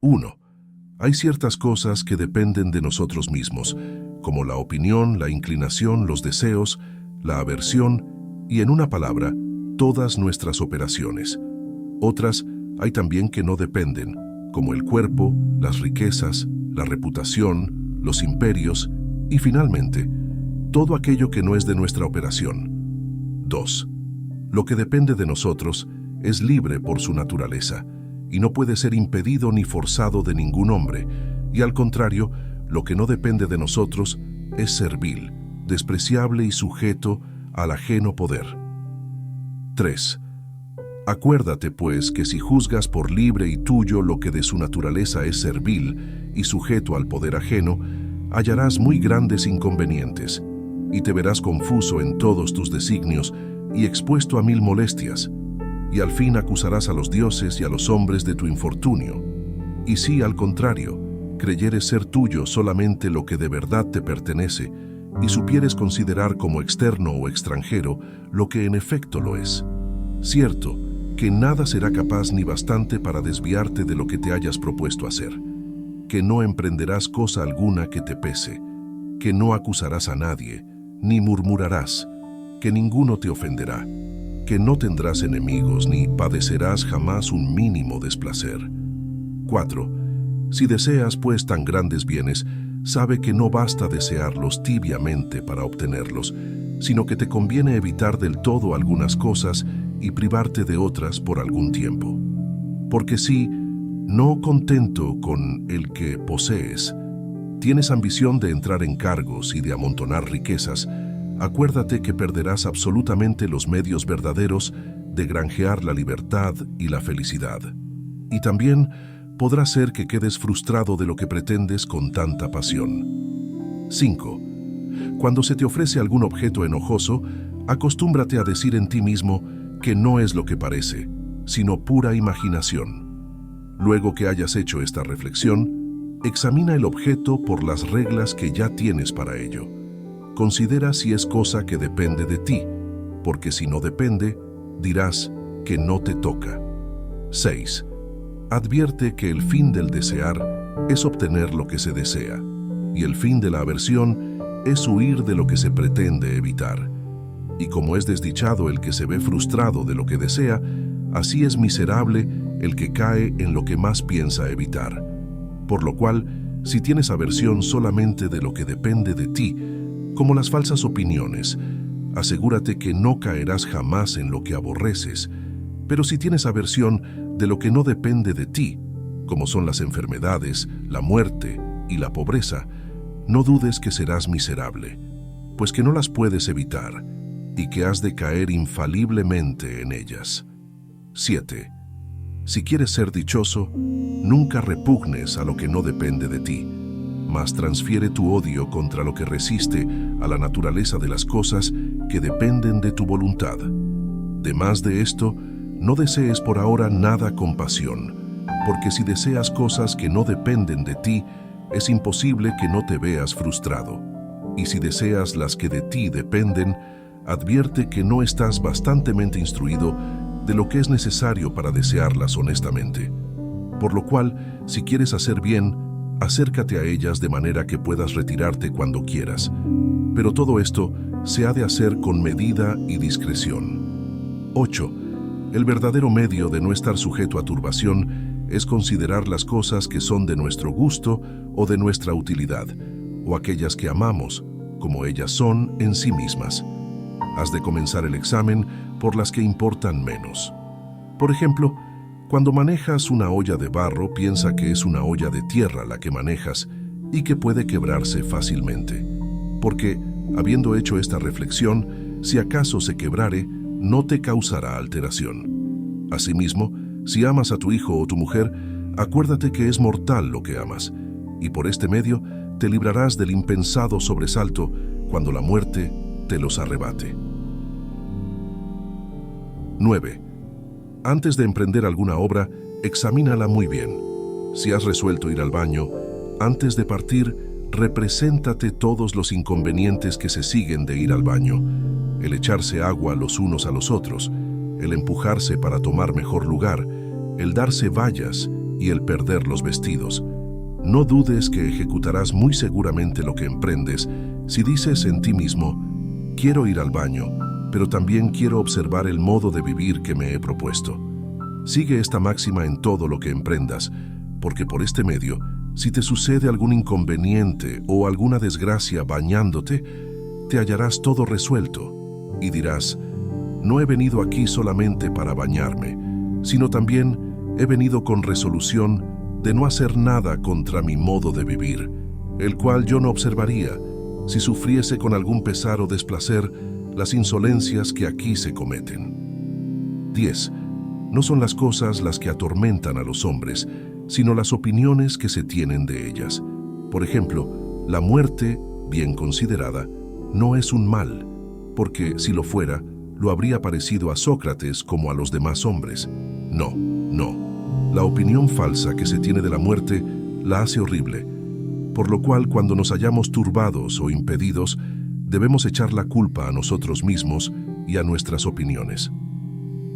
1. Hay ciertas cosas que dependen de nosotros mismos, como la opinión, la inclinación, los deseos, la aversión y, en una palabra, todas nuestras operaciones. Otras hay también que no dependen, como el cuerpo, las riquezas, la reputación, los imperios y, finalmente, todo aquello que no es de nuestra operación. 2. Lo que depende de nosotros es libre por su naturaleza y no puede ser impedido ni forzado de ningún hombre, y al contrario, lo que no depende de nosotros es servil, despreciable y sujeto al ajeno poder. 3. Acuérdate, pues, que si juzgas por libre y tuyo lo que de su naturaleza es servil y sujeto al poder ajeno, hallarás muy grandes inconvenientes, y te verás confuso en todos tus designios y expuesto a mil molestias, y al fin acusarás a los dioses y a los hombres de tu infortunio. Y si, al contrario, creyeres ser tuyo solamente lo que de verdad te pertenece, y supieres considerar como externo o extranjero lo que en efecto lo es, cierto que nada será capaz ni bastante para desviarte de lo que te hayas propuesto hacer, que no emprenderás cosa alguna que te pese, que no acusarás a nadie, ni murmurarás, que ninguno te ofenderá, que no tendrás enemigos ni padecerás jamás un mínimo desplacer. 4. Si deseas, pues, tan grandes bienes, sabe que no basta desearlos tibiamente para obtenerlos, sino que te conviene evitar del todo algunas cosas y privarte de otras por algún tiempo. Porque si, no contento con el que posees, tienes ambición de entrar en cargos y de amontonar riquezas, acuérdate que perderás absolutamente los medios verdaderos de granjear la libertad y la felicidad. Y también podrá ser que quedes frustrado de lo que pretendes con tanta pasión. 5. Cuando se te ofrece algún objeto enojoso, acostúmbrate a decir en ti mismo que no es lo que parece, sino pura imaginación. Luego que hayas hecho esta reflexión, examina el objeto por las reglas que ya tienes para ello. Considera si es cosa que depende de ti, porque si no depende, dirás que no te toca. 6. Advierte que el fin del desear es obtener lo que se desea, y el fin de la aversión es huir de lo que se pretende evitar. Y como es desdichado el que se ve frustrado de lo que desea, así es miserable el que cae en lo que más piensa evitar. Por lo cual, si tienes aversión solamente de lo que depende de ti, como las falsas opiniones, asegúrate que no caerás jamás en lo que aborreces. Pero si tienes aversión de lo que no depende de ti, como son las enfermedades, la muerte y la pobreza, no dudes que serás miserable, pues que no las puedes evitar y que has de caer infaliblemente en ellas. 7. Si quieres ser dichoso, nunca repugnes a lo que no depende de ti, mas transfiere tu odio contra lo que resiste a la naturaleza de las cosas que dependen de tu voluntad. Demás de esto, no desees por ahora nada con pasión, porque si deseas cosas que no dependen de ti, es imposible que no te veas frustrado. Y si deseas las que de ti dependen, advierte que no estás bastantemente instruido de lo que es necesario para desearlas honestamente. Por lo cual, si quieres hacer bien, acércate a ellas de manera que puedas retirarte cuando quieras. Pero todo esto se ha de hacer con medida y discreción. 8. El verdadero medio de no estar sujeto a turbación es considerar las cosas que son de nuestro gusto o de nuestra utilidad, o aquellas que amamos, como ellas son en sí mismas. Has de comenzar el examen por las que importan menos. Por ejemplo, cuando manejas una olla de barro, piensa que es una olla de tierra la que manejas y que puede quebrarse fácilmente. Porque, habiendo hecho esta reflexión, si acaso se quebrare, no te causará alteración. Asimismo, si amas a tu hijo o tu mujer, acuérdate que es mortal lo que amas, y por este medio te librarás del impensado sobresalto cuando la muerte te los arrebate. 9. Antes de emprender alguna obra, examínala muy bien. Si has resuelto ir al baño, antes de partir, represéntate todos los inconvenientes que se siguen de ir al baño: el echarse agua los unos a los otros, el empujarse para tomar mejor lugar, el darse vallas y el perder los vestidos. No dudes que ejecutarás muy seguramente lo que emprendes si dices en ti mismo: quiero ir al baño, pero también quiero observar el modo de vivir que me he propuesto. Sigue esta máxima en todo lo que emprendas, porque por este medio, si te sucede algún inconveniente o alguna desgracia bañándote, te hallarás todo resuelto y dirás: no he venido aquí solamente para bañarme, sino también he venido con resolución de no hacer nada contra mi modo de vivir, el cual yo no observaría si sufriese con algún pesar o desplacer las insolencias que aquí se cometen. 10. No son las cosas las que atormentan a los hombres, sino las opiniones que se tienen de ellas. Por ejemplo, la muerte, bien considerada, no es un mal, porque si lo fuera, lo habría parecido a Sócrates como a los demás hombres. No, no. La opinión falsa que se tiene de la muerte la hace horrible, por lo cual cuando nos hallamos turbados o impedidos, debemos echar la culpa a nosotros mismos y a nuestras opiniones.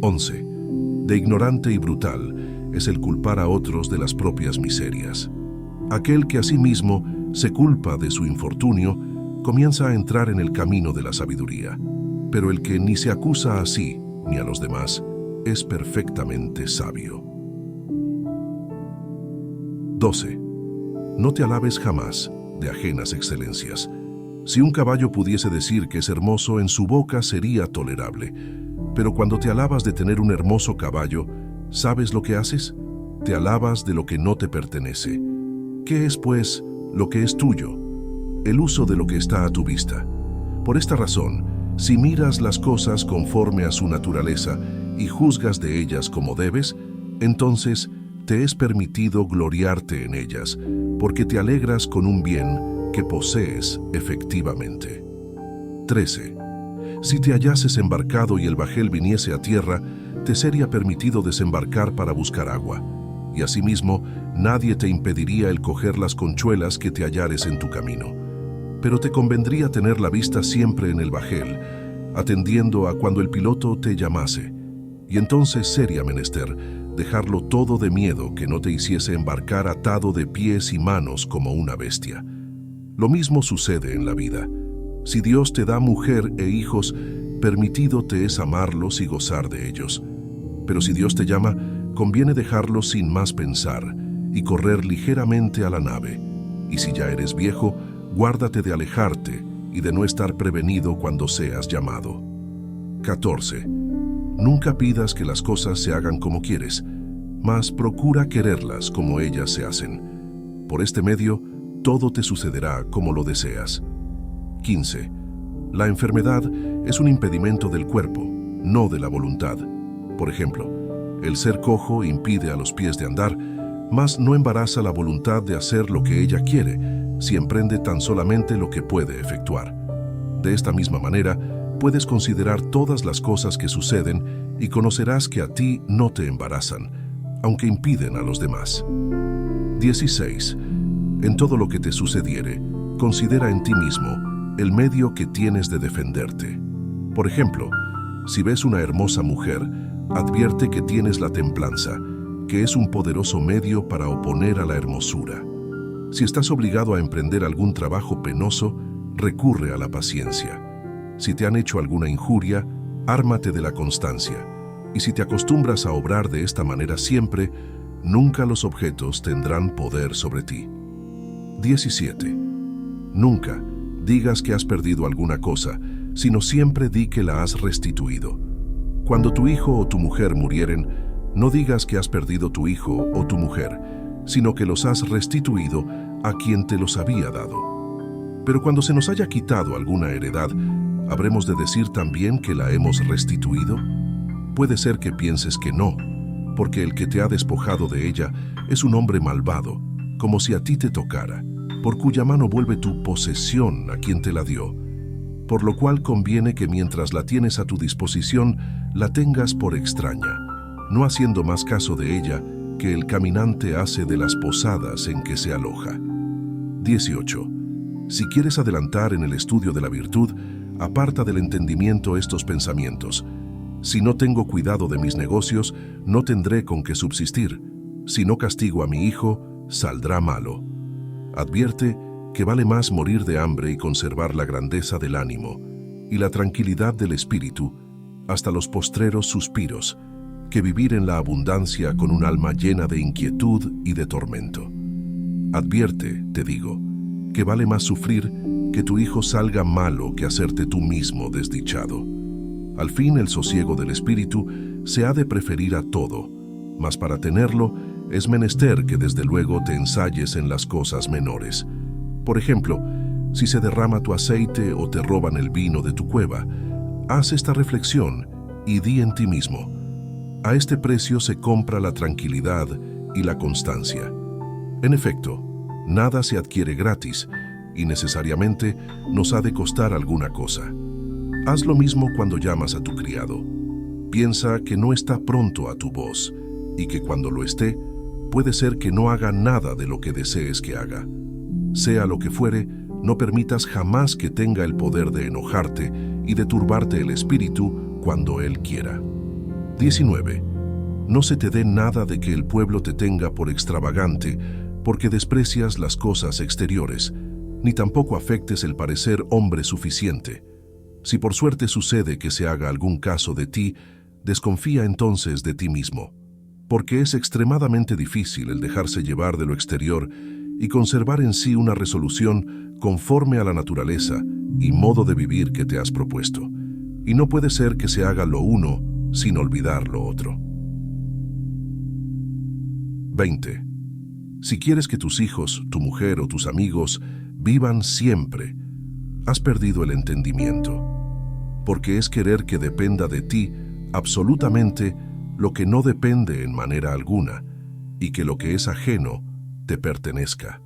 11. De ignorante y brutal es el culpar a otros de las propias miserias. Aquel que a sí mismo se culpa de su infortunio comienza a entrar en el camino de la sabiduría, pero el que ni se acusa a sí ni a los demás es perfectamente sabio. 12. No te alabes jamás de ajenas excelencias. Si un caballo pudiese decir que es hermoso, en su boca sería tolerable. Pero cuando te alabas de tener un hermoso caballo, ¿sabes lo que haces? Te alabas de lo que no te pertenece. ¿Qué es, pues, lo que es tuyo? El uso de lo que está a tu vista. Por esta razón, si miras las cosas conforme a su naturaleza y juzgas de ellas como debes, entonces te es permitido gloriarte en ellas, porque te alegras con un bien que posees efectivamente. 13. Si te hallases embarcado y el bajel viniese a tierra, te sería permitido desembarcar para buscar agua, y asimismo nadie te impediría el coger las conchuelas que te hallares en tu camino. Pero te convendría tener la vista siempre en el bajel, atendiendo a cuando el piloto te llamase, y entonces sería menester dejarlo todo de miedo que no te hiciese embarcar atado de pies y manos como una bestia. Lo mismo sucede en la vida. Si Dios te da mujer e hijos, permitido te es amarlos y gozar de ellos. Pero si Dios te llama, conviene dejarlos sin más pensar y correr ligeramente a la nave. Y si ya eres viejo, guárdate de alejarte y de no estar prevenido cuando seas llamado. 14. Nunca pidas que las cosas se hagan como quieres, mas procura quererlas como ellas se hacen. Por este medio, todo te sucederá como lo deseas. 15. La enfermedad es un impedimento del cuerpo, no de la voluntad. Por ejemplo, el ser cojo impide a los pies de andar, mas no embaraza la voluntad de hacer lo que ella quiere, si emprende tan solamente lo que puede efectuar. De esta misma manera, puedes considerar todas las cosas que suceden y conocerás que a ti no te embarazan, aunque impiden a los demás. 16. En todo lo que te sucediere, considera en ti mismo el medio que tienes de defenderte. Por ejemplo, si ves una hermosa mujer, advierte que tienes la templanza, que es un poderoso medio para oponer a la hermosura. Si estás obligado a emprender algún trabajo penoso, recurre a la paciencia. Si te han hecho alguna injuria, ármate de la constancia. Y si te acostumbras a obrar de esta manera siempre, nunca los objetos tendrán poder sobre ti. 17. Nunca digas que has perdido alguna cosa, sino siempre di que la has restituido. Cuando tu hijo o tu mujer murieren, no digas que has perdido tu hijo o tu mujer, sino que los has restituido a quien te los había dado. Pero cuando se nos haya quitado alguna heredad, ¿habremos de decir también que la hemos restituido? Puede ser que pienses que no, porque el que te ha despojado de ella es un hombre malvado, como si a ti te tocara, por cuya mano vuelve tu posesión a quien te la dio. Por lo cual conviene que mientras la tienes a tu disposición, la tengas por extraña, no haciendo más caso de ella que el caminante hace de las posadas en que se aloja. 18. Si quieres adelantar en el estudio de la virtud, aparta del entendimiento estos pensamientos. Si no tengo cuidado de mis negocios, no tendré con qué subsistir. Si no castigo a mi hijo, saldrá malo. Advierte que vale más morir de hambre y conservar la grandeza del ánimo y la tranquilidad del espíritu hasta los postreros suspiros, que vivir en la abundancia con un alma llena de inquietud y de tormento. Advierte, te digo, que vale más sufrir que tu hijo salga malo que hacerte tú mismo desdichado. Al fin el sosiego del espíritu se ha de preferir a todo, mas para tenerlo es menester que desde luego te ensayes en las cosas menores. Por ejemplo, si se derrama tu aceite o te roban el vino de tu cueva, haz esta reflexión y di en ti mismo: a este precio se compra la tranquilidad y la constancia. En efecto, nada se adquiere gratis y necesariamente nos ha de costar alguna cosa. Haz lo mismo cuando llamas a tu criado. Piensa que no está pronto a tu voz y que cuando lo esté, puede ser que no haga nada de lo que desees que haga. Sea lo que fuere, no permitas jamás que tenga el poder de enojarte y de turbarte el espíritu cuando él quiera. 19. No se te dé nada de que el pueblo te tenga por extravagante, porque desprecias las cosas exteriores, ni tampoco afectes el parecer hombre suficiente. Si por suerte sucede que se haga algún caso de ti, desconfía entonces de ti mismo, porque es extremadamente difícil el dejarse llevar de lo exterior y conservar en sí una resolución conforme a la naturaleza y modo de vivir que te has propuesto. Y no puede ser que se haga lo uno sin olvidar lo otro. 20. Si quieres que tus hijos, tu mujer o tus amigos vivan siempre, has perdido el entendimiento, porque es querer que dependa de ti absolutamente lo que no depende en manera alguna, y que lo que es ajeno te pertenezca.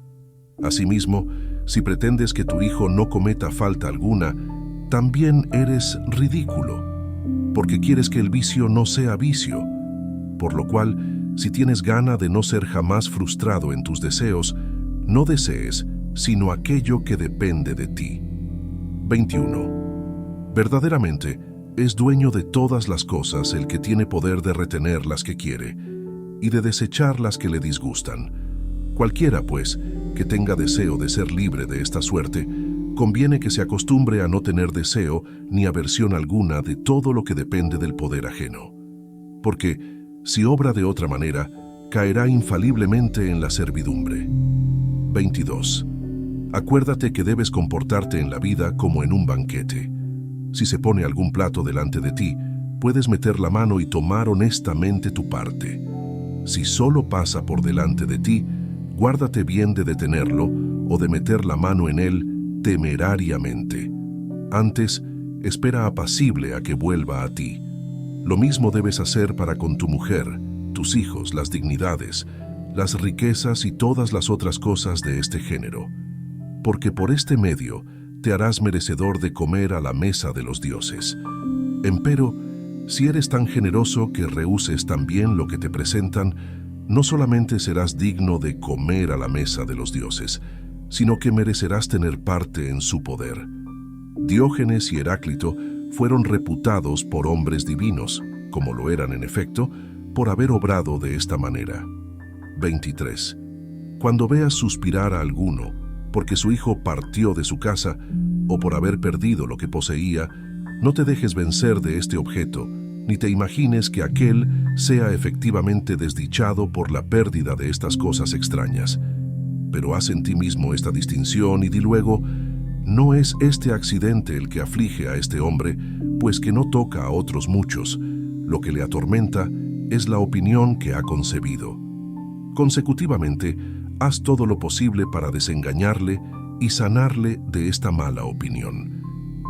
Asimismo, si pretendes que tu hijo no cometa falta alguna, también eres ridículo, porque quieres que el vicio no sea vicio, por lo cual, si tienes gana de no ser jamás frustrado en tus deseos, no desees sino aquello que depende de ti. 21. Verdaderamente, es dueño de todas las cosas el que tiene poder de retener las que quiere y de desechar las que le disgustan. Cualquiera, pues, que tenga deseo de ser libre de esta suerte, conviene que se acostumbre a no tener deseo ni aversión alguna de todo lo que depende del poder ajeno. Porque, si obra de otra manera, caerá infaliblemente en la servidumbre. 22. Acuérdate que debes comportarte en la vida como en un banquete. Si se pone algún plato delante de ti, puedes meter la mano y tomar honestamente tu parte. Si solo pasa por delante de ti, guárdate bien de detenerlo o de meter la mano en él temerariamente. Antes, espera apacible a que vuelva a ti. Lo mismo debes hacer para con tu mujer, tus hijos, las dignidades, las riquezas y todas las otras cosas de este género, porque por este medio te harás merecedor de comer a la mesa de los dioses. Empero, si eres tan generoso que rehuses también lo que te presentan, no solamente serás digno de comer a la mesa de los dioses, sino que merecerás tener parte en su poder. Diógenes y Heráclito fueron reputados por hombres divinos, como lo eran en efecto, por haber obrado de esta manera. 23. Cuando veas suspirar a alguno, porque su hijo partió de su casa, o por haber perdido lo que poseía, no te dejes vencer de este objeto, ni te imagines que aquel sea efectivamente desdichado por la pérdida de estas cosas extrañas. Pero haz en ti mismo esta distinción y di luego: no es este accidente el que aflige a este hombre, pues que no toca a otros muchos. Lo que le atormenta es la opinión que ha concebido. Consecutivamente, haz todo lo posible para desengañarle y sanarle de esta mala opinión.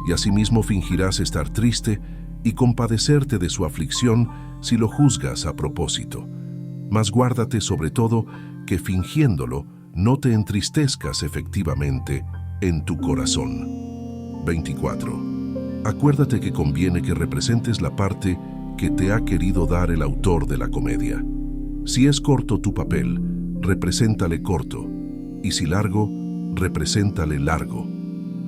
Y asimismo fingirás estar triste y compadecerte de su aflicción si lo juzgas a propósito. Mas guárdate sobre todo que fingiéndolo no te entristezcas efectivamente en tu corazón. 24. Acuérdate que conviene que representes la parte que te ha querido dar el autor de la comedia. Si es corto tu papel, represéntale corto, y si largo, represéntale largo.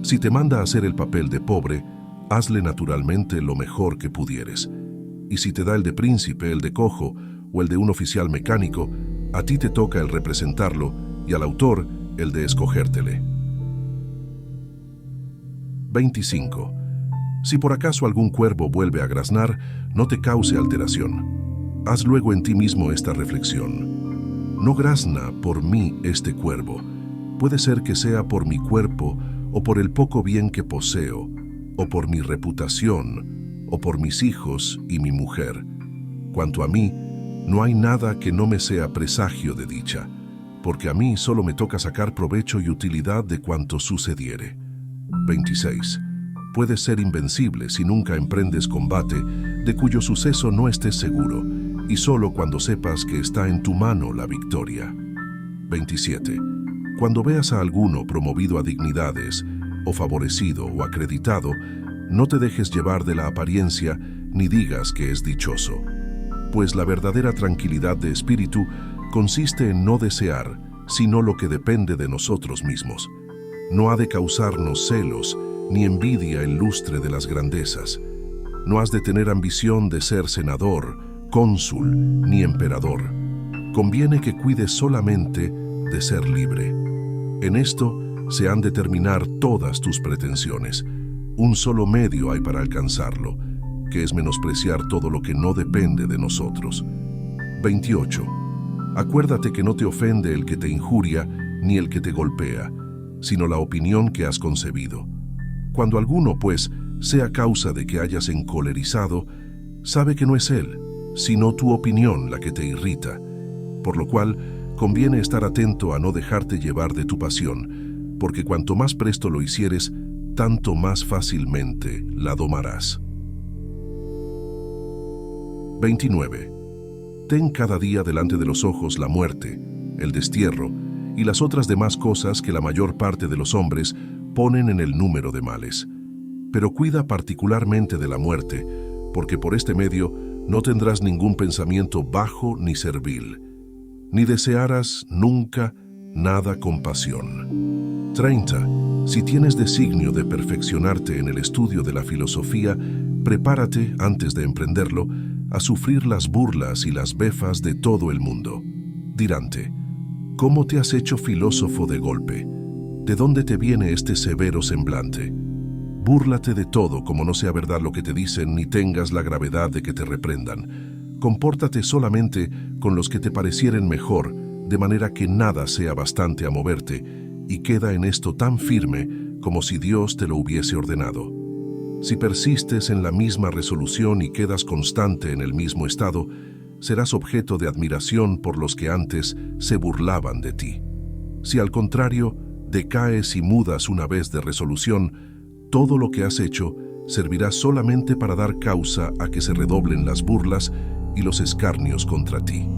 Si te manda a hacer el papel de pobre, hazle naturalmente lo mejor que pudieres. Y si te da el de príncipe, el de cojo o el de un oficial mecánico, A ti te toca el representarlo y al autor el de escogértele. 25. Si por acaso algún cuervo vuelve a graznar, no te cause alteración. Haz luego en ti mismo esta reflexión. No grazna por mí este cuervo. Puede ser que sea por mi cuerpo, o por el poco bien que poseo, o por mi reputación, o por mis hijos y mi mujer. Cuanto a mí, no hay nada que no me sea presagio de dicha, porque a mí solo me toca sacar provecho y utilidad de cuanto sucediere. 26. Puedes ser invencible si nunca emprendes combate de cuyo suceso no estés seguro, y solo cuando sepas que está en tu mano la victoria. 27. Cuando veas a alguno promovido a dignidades, o favorecido o acreditado, no te dejes llevar de la apariencia ni digas que es dichoso, pues la verdadera tranquilidad de espíritu consiste en no desear, sino lo que depende de nosotros mismos. No ha de causarnos celos, ni envidia el lustre de las grandezas. No has de tener ambición de ser senador, cónsul, ni emperador. Conviene que cuides solamente de ser libre. En esto se han de terminar todas tus pretensiones. Un solo medio hay para alcanzarlo, que es menospreciar todo lo que no depende de nosotros. 28. Acuérdate que no te ofende el que te injuria, ni el que te golpea, sino la opinión que has concebido. Cuando alguno, pues, sea causa de que hayas encolerizado, sabe que no es él, sino tu opinión la que te irrita, por lo cual conviene estar atento a no dejarte llevar de tu pasión, porque cuanto más presto lo hicieres, tanto más fácilmente la domarás. 29. Ten cada día delante de los ojos la muerte, el destierro y las otras demás cosas que la mayor parte de los hombres ponen en el número de males. Pero cuida particularmente de la muerte, porque por este medio no tendrás ningún pensamiento bajo ni servil, ni desearás nunca nada con pasión. 30. Si tienes designio de perfeccionarte en el estudio de la filosofía, prepárate, antes de emprenderlo, a sufrir las burlas y las befas de todo el mundo. Diránte: ¿cómo te has hecho filósofo de golpe? ¿De dónde te viene este severo semblante? Búrlate de todo como no sea verdad lo que te dicen, ni tengas la gravedad de que te reprendan. Compórtate solamente con los que te parecieren mejor, de manera que nada sea bastante a moverte, y queda en esto tan firme como si Dios te lo hubiese ordenado. Si persistes en la misma resolución y quedas constante en el mismo estado, serás objeto de admiración por los que antes se burlaban de ti. Si al contrario, decaes y mudas una vez de resolución, todo lo que has hecho servirá solamente para dar causa a que se redoblen las burlas y los escarnios contra ti.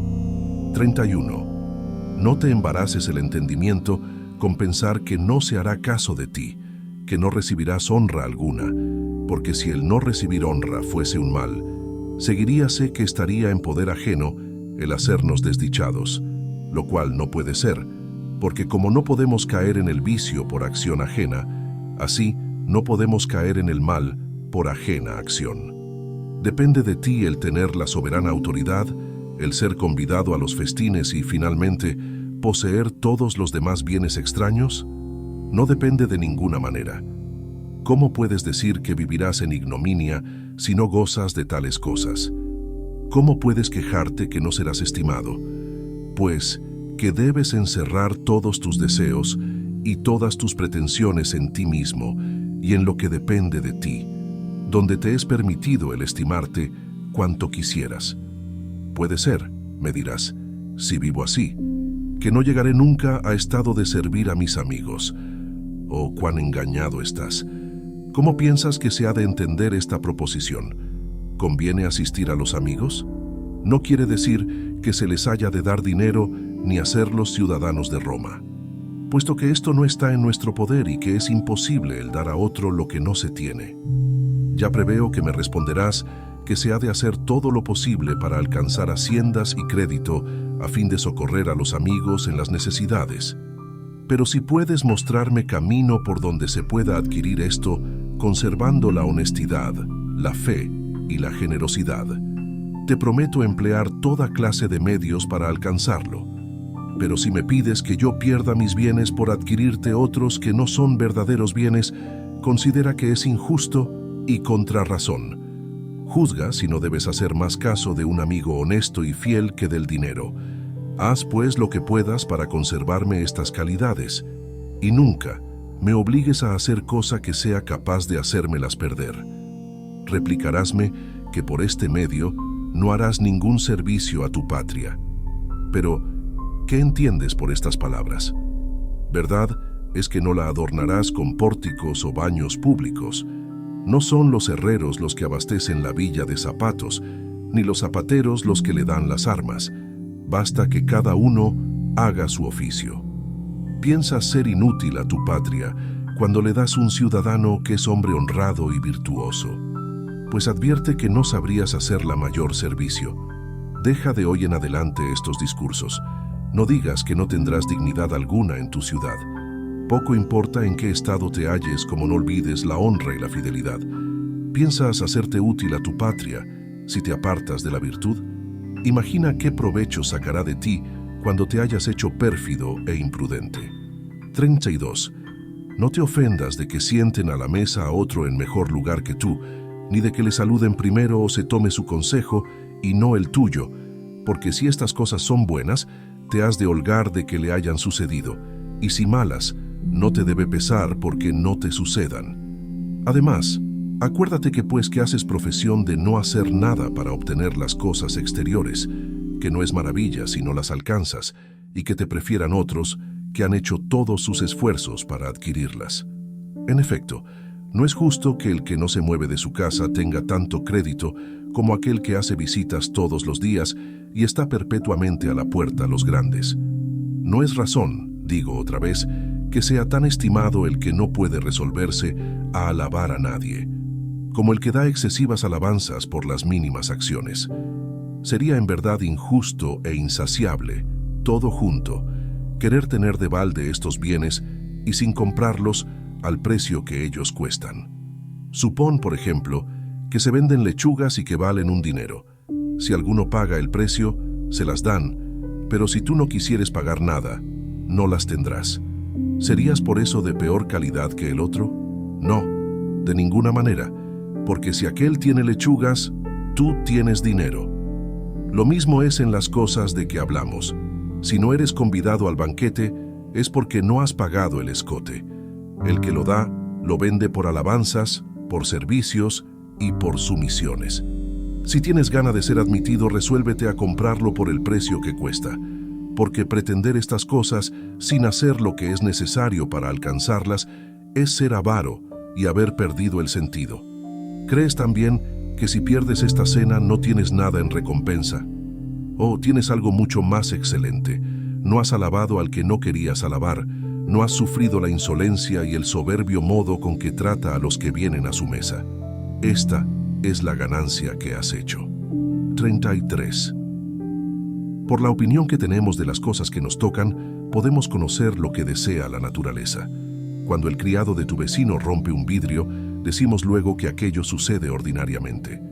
31. No te embaraces el entendimiento con pensar que no se hará caso de ti, que no recibirás honra alguna, porque si el no recibir honra fuese un mal, seguiríase que estaría en poder ajeno el hacernos desdichados, lo cual no puede ser, porque como no podemos caer en el vicio por acción ajena, así no podemos caer en el mal por ajena acción. Depende de ti el tener la soberana autoridad, el ser convidado a los festines y, finalmente, poseer todos los demás bienes extraños. No depende de ninguna manera. ¿Cómo puedes decir que vivirás en ignominia si no gozas de tales cosas? ¿Cómo puedes quejarte que no serás estimado? Pues que debes encerrar todos tus deseos y todas tus pretensiones en ti mismo y en lo que depende de ti, donde te es permitido el estimarte cuanto quisieras. Puede ser, me dirás, si vivo así, que no llegaré nunca a estado de servir a mis amigos. Oh, cuán engañado estás. ¿Cómo piensas que se ha de entender esta proposición? ¿Conviene asistir a los amigos? No quiere decir que se les haya de dar dinero ni hacerlos ciudadanos de Roma, puesto que esto no está en nuestro poder y que es imposible el dar a otro lo que no se tiene. Ya preveo que me responderás que se ha de hacer todo lo posible para alcanzar haciendas y crédito a fin de socorrer a los amigos en las necesidades. Pero si puedes mostrarme camino por donde se pueda adquirir esto, conservando la honestidad, la fe y la generosidad, te prometo emplear toda clase de medios para alcanzarlo. Pero si me pides que yo pierda mis bienes por adquirirte otros que no son verdaderos bienes, considera que es injusto y contra razón. Juzga si no debes hacer más caso de un amigo honesto y fiel que del dinero. Haz pues lo que puedas para conservarme estas calidades, y nunca me obligues a hacer cosa que sea capaz de hacérmelas perder. Replicarásme que por este medio no harás ningún servicio a tu patria. Pero, ¿qué entiendes por estas palabras? Verdad es que no la adornarás con pórticos o baños públicos. No son los herreros los que abastecen la villa de zapatos, ni los zapateros los que le dan las armas. Basta que cada uno haga su oficio. Piensas ser inútil a tu patria cuando le das un ciudadano que es hombre honrado y virtuoso. Pues advierte que no sabrías hacerla mayor servicio. Deja de hoy en adelante estos discursos. No digas que no tendrás dignidad alguna en tu ciudad. Poco importa en qué estado te halles, como no olvides la honra y la fidelidad. ¿Piensas hacerte útil a tu patria si te apartas de la virtud? Imagina qué provecho sacará de ti cuando te hayas hecho pérfido e imprudente. 32. No te ofendas de que sienten a la mesa a otro en mejor lugar que tú, ni de que le saluden primero o se tome su consejo y no el tuyo, porque si estas cosas son buenas, te has de holgar de que le hayan sucedido, y si malas, no te debe pesar porque no te sucedan. Además, acuérdate que pues que haces profesión de no hacer nada para obtener las cosas exteriores, que no es maravilla si no las alcanzas, y que te prefieran otros que han hecho todos sus esfuerzos para adquirirlas. En efecto, no es justo que el que no se mueve de su casa tenga tanto crédito como aquel que hace visitas todos los días y está perpetuamente a la puerta a los grandes. No es razón, digo otra vez, que sea tan estimado el que no puede resolverse a alabar a nadie, como el que da excesivas alabanzas por las mínimas acciones. Sería en verdad injusto e insaciable, todo junto, querer tener de balde estos bienes y sin comprarlos al precio que ellos cuestan. Supón, por ejemplo, que se venden lechugas y que valen un dinero. Si alguno paga el precio, se las dan, pero si tú no quisieres pagar nada, no las tendrás. ¿Serías por eso de peor calidad que el otro? No, de ninguna manera, porque si aquel tiene lechugas, tú tienes dinero. Lo mismo es en las cosas de que hablamos. Si no eres convidado al banquete, es porque no has pagado el escote. El que lo da, lo vende por alabanzas, por servicios y por sumisiones. Si tienes gana de ser admitido, resuélvete a comprarlo por el precio que cuesta, porque pretender estas cosas sin hacer lo que es necesario para alcanzarlas es ser avaro y haber perdido el sentido. ¿Crees también que si pierdes esta cena no tienes nada en recompensa? Oh, tienes algo mucho más excelente. No has alabado al que no querías alabar, no has sufrido la insolencia y el soberbio modo con que trata a los que vienen a su mesa. Esta es la ganancia que has hecho. 33. Por la opinión que tenemos de las cosas que nos tocan, podemos conocer lo que desea la naturaleza. Cuando el criado de tu vecino rompe un vidrio, decimos luego que aquello sucede ordinariamente.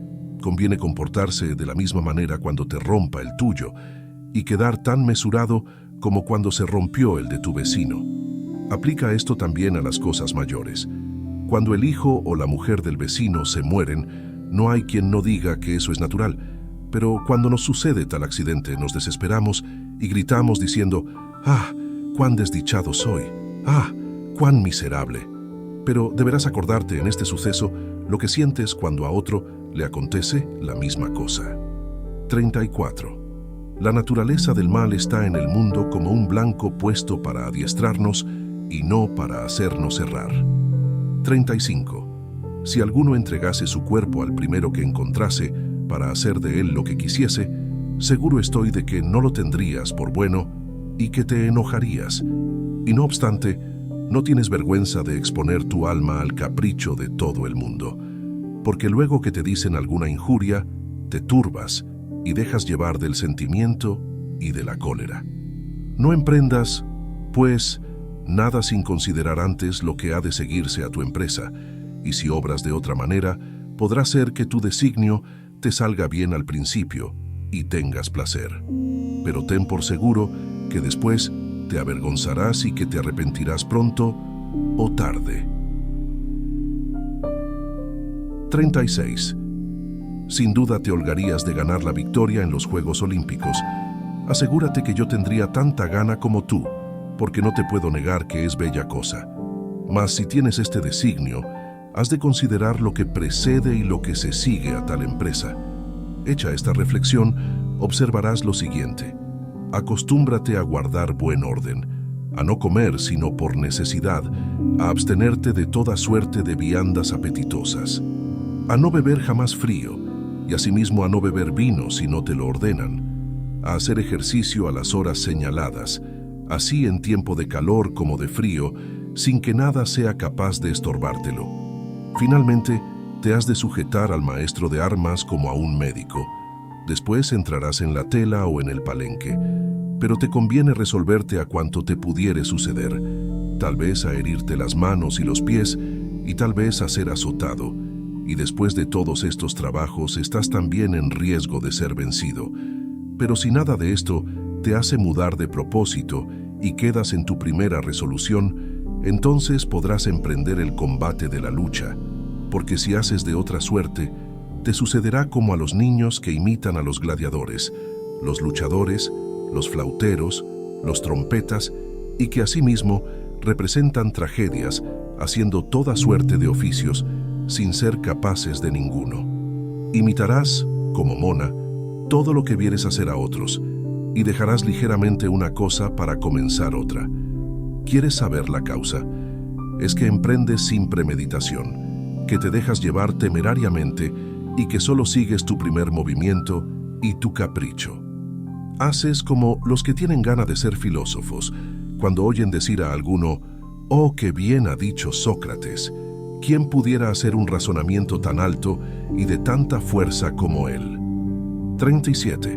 Conviene comportarse de la misma manera cuando te rompa el tuyo y quedar tan mesurado como cuando se rompió el de tu vecino. Aplica esto también a las cosas mayores. Cuando el hijo o la mujer del vecino se mueren, no hay quien no diga que eso es natural, pero cuando nos sucede tal accidente nos desesperamos y gritamos diciendo: «¡Ah, cuán desdichado soy! ¡Ah, cuán miserable!». Pero deberás acordarte en este suceso lo que sientes cuando a otro le acontece la misma cosa. 34. La naturaleza del mal está en el mundo como un blanco puesto para adiestrarnos y no para hacernos errar. 35. Si alguno entregase su cuerpo al primero que encontrase para hacer de él lo que quisiese, seguro estoy de que no lo tendrías por bueno y que te enojarías. Y no obstante, no tienes vergüenza de exponer tu alma al capricho de todo el mundo, porque luego que te dicen alguna injuria, te turbas y dejas llevar del sentimiento y de la cólera. No emprendas, pues, nada sin considerar antes lo que ha de seguirse a tu empresa, y si obras de otra manera, podrá ser que tu designio te salga bien al principio y tengas placer. Pero ten por seguro que después te avergonzarás y que te arrepentirás pronto o tarde. 36. Sin duda te holgarías de ganar la victoria en los Juegos Olímpicos. Asegúrate que yo tendría tanta gana como tú, porque no te puedo negar que es bella cosa. Mas si tienes este designio, has de considerar lo que precede y lo que se sigue a tal empresa. Hecha esta reflexión, observarás lo siguiente. Acostúmbrate a guardar buen orden, a no comer sino por necesidad, a abstenerte de toda suerte de viandas apetitosas, a no beber jamás frío, y asimismo a no beber vino si no te lo ordenan, a hacer ejercicio a las horas señaladas, así en tiempo de calor como de frío, sin que nada sea capaz de estorbártelo. Finalmente, te has de sujetar al maestro de armas como a un médico. Después entrarás en la tela o en el palenque, pero te conviene resolverte a cuanto te pudiere suceder, tal vez a herirte las manos y los pies, y tal vez a ser azotado, y después de todos estos trabajos estás también en riesgo de ser vencido. Pero si nada de esto te hace mudar de propósito y quedas en tu primera resolución, entonces podrás emprender el combate de la lucha, porque si haces de otra suerte, te sucederá como a los niños que imitan a los gladiadores, los luchadores, los flauteros, los trompetas, y que asimismo representan tragedias, haciendo toda suerte de oficios, sin ser capaces de ninguno. Imitarás, como mona, todo lo que vieres hacer a otros, y dejarás ligeramente una cosa para comenzar otra. ¿Quieres saber la causa? Es que emprendes sin premeditación, que te dejas llevar temerariamente y que solo sigues tu primer movimiento y tu capricho. Haces como los que tienen gana de ser filósofos, cuando oyen decir a alguno, «Oh, qué bien ha dicho Sócrates! ¿Quién pudiera hacer un razonamiento tan alto y de tanta fuerza como él?» 37.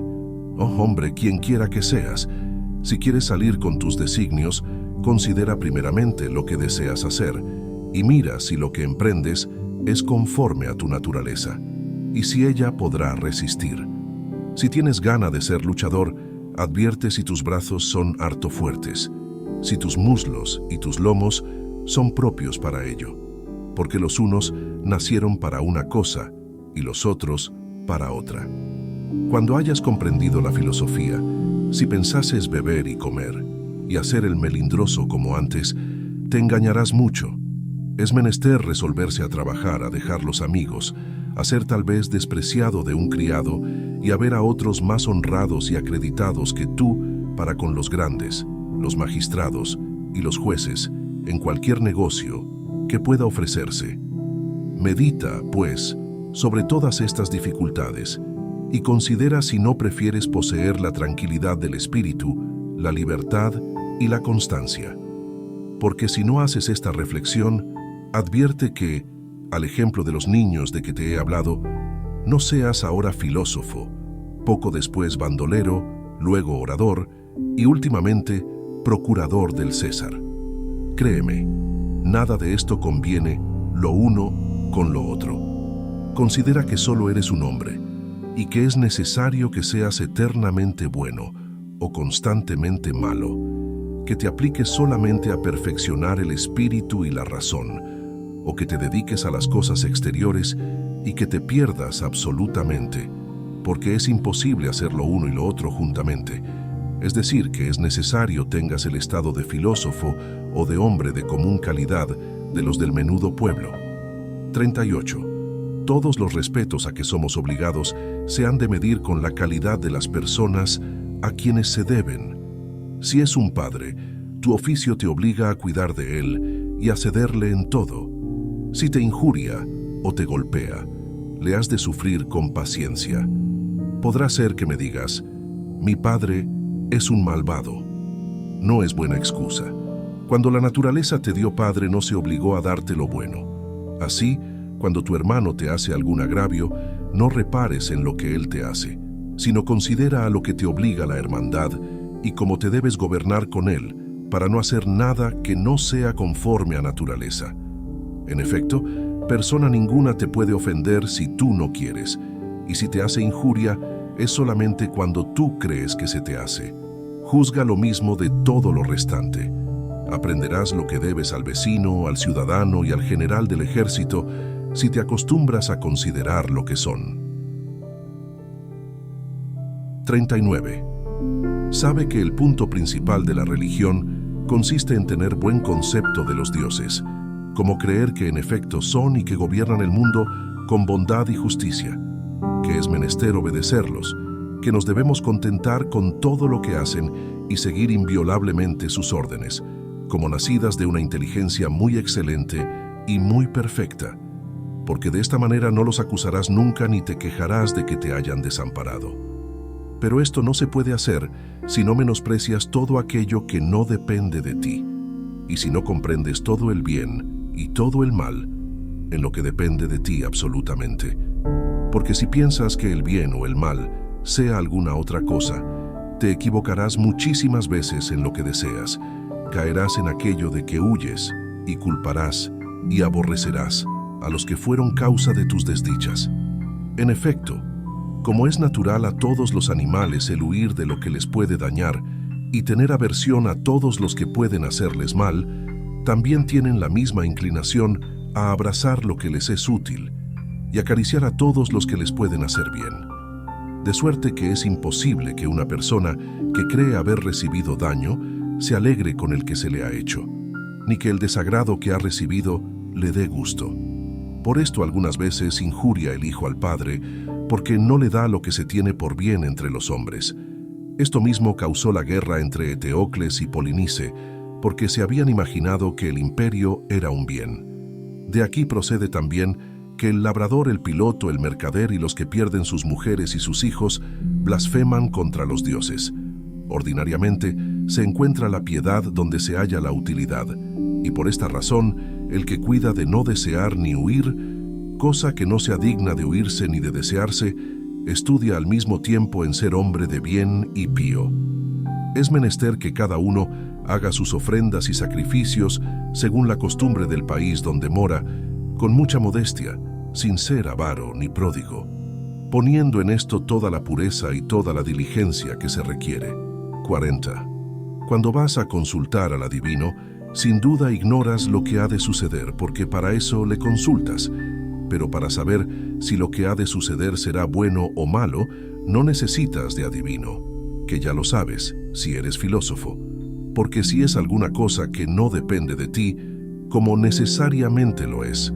Oh, hombre, quien quiera que seas, si quieres salir con tus designios, considera primeramente lo que deseas hacer, y mira si lo que emprendes es conforme a tu naturaleza, y si ella podrá resistir. Si tienes gana de ser luchador, advierte si tus brazos son harto fuertes, si tus muslos y tus lomos son propios para ello, porque los unos nacieron para una cosa y los otros para otra. Cuando hayas comprendido la filosofía, si pensases beber y comer, y hacer el melindroso como antes, te engañarás mucho. Es menester resolverse a trabajar, a dejar los amigos, a ser tal vez despreciado de un criado y a ver a otros más honrados y acreditados que tú para con los grandes, los magistrados y los jueces en cualquier negocio que pueda ofrecerse. Medita, pues, sobre todas estas dificultades y considera si no prefieres poseer la tranquilidad del espíritu, la libertad y la constancia. Porque si no haces esta reflexión, advierte que, al ejemplo de los niños de que te he hablado, no seas ahora filósofo, poco después bandolero, luego orador y últimamente procurador del César. Créeme, nada de esto conviene lo uno con lo otro. Considera que solo eres un hombre y que es necesario que seas eternamente bueno o constantemente malo, que te apliques solamente a perfeccionar el espíritu y la razón, o que te dediques a las cosas exteriores y que te pierdas absolutamente, porque es imposible hacer lo uno y lo otro juntamente. Es decir, que es necesario tengas el estado de filósofo o de hombre de común calidad de los del menudo pueblo. 38. Todos los respetos a que somos obligados se han de medir con la calidad de las personas a quienes se deben. Si es un padre, tu oficio te obliga a cuidar de él y a cederle en todo. Si te injuria o te golpea, le has de sufrir con paciencia. Podrá ser que me digas, mi padre es un malvado. No es buena excusa. Cuando la naturaleza te dio padre, no se obligó a darte lo bueno. Así, cuando tu hermano te hace algún agravio, no repares en lo que él te hace, sino considera a lo que te obliga la hermandad y cómo te debes gobernar con él, para no hacer nada que no sea conforme a naturaleza. En efecto, persona ninguna te puede ofender si tú no quieres, y si te hace injuria, es solamente cuando tú crees que se te hace. Juzga lo mismo de todo lo restante. Aprenderás lo que debes al vecino, al ciudadano y al general del ejército si te acostumbras a considerar lo que son. 39. Sabe que el punto principal de la religión consiste en tener buen concepto de los dioses, como creer que en efecto son y que gobiernan el mundo con bondad y justicia, que es menester obedecerlos, que nos debemos contentar con todo lo que hacen y seguir inviolablemente sus órdenes, como nacidas de una inteligencia muy excelente y muy perfecta, porque de esta manera no los acusarás nunca ni te quejarás de que te hayan desamparado. Pero esto no se puede hacer si no menosprecias todo aquello que no depende de ti, y si no comprendes todo el bien y todo el mal en lo que depende de ti absolutamente. Porque si piensas que el bien o el mal sea alguna otra cosa, te equivocarás muchísimas veces en lo que deseas, caerás en aquello de que huyes y culparás y aborrecerás a los que fueron causa de tus desdichas. En efecto, como es natural a todos los animales el huir de lo que les puede dañar y tener aversión a todos los que pueden hacerles mal, también tienen la misma inclinación a abrazar lo que les es útil y acariciar a todos los que les pueden hacer bien. De suerte que es imposible que una persona que cree haber recibido daño se alegre con el que se le ha hecho, ni que el desagrado que ha recibido le dé gusto. Por esto algunas veces injuria el hijo al padre, porque no le da lo que se tiene por bien entre los hombres. Esto mismo causó la guerra entre Eteocles y Polinice, porque se habían imaginado que el imperio era un bien. De aquí procede también que el labrador, el piloto, el mercader y los que pierden sus mujeres y sus hijos blasfeman contra los dioses. Ordinariamente, se encuentra la piedad donde se halla la utilidad, y por esta razón, el que cuida de no desear ni huir, cosa que no sea digna de huirse ni de desearse, estudia al mismo tiempo en ser hombre de bien y pío. Es menester que cada uno haga sus ofrendas y sacrificios según la costumbre del país donde mora, con mucha modestia, sin ser avaro ni pródigo, poniendo en esto toda la pureza y toda la diligencia que se requiere. 40. Cuando vas a consultar al adivino, sin duda ignoras lo que ha de suceder, porque para eso le consultas. Pero para saber si lo que ha de suceder será bueno o malo, no necesitas de adivino, que ya lo sabes, si eres filósofo. Porque si es alguna cosa que no depende de ti, como necesariamente lo es,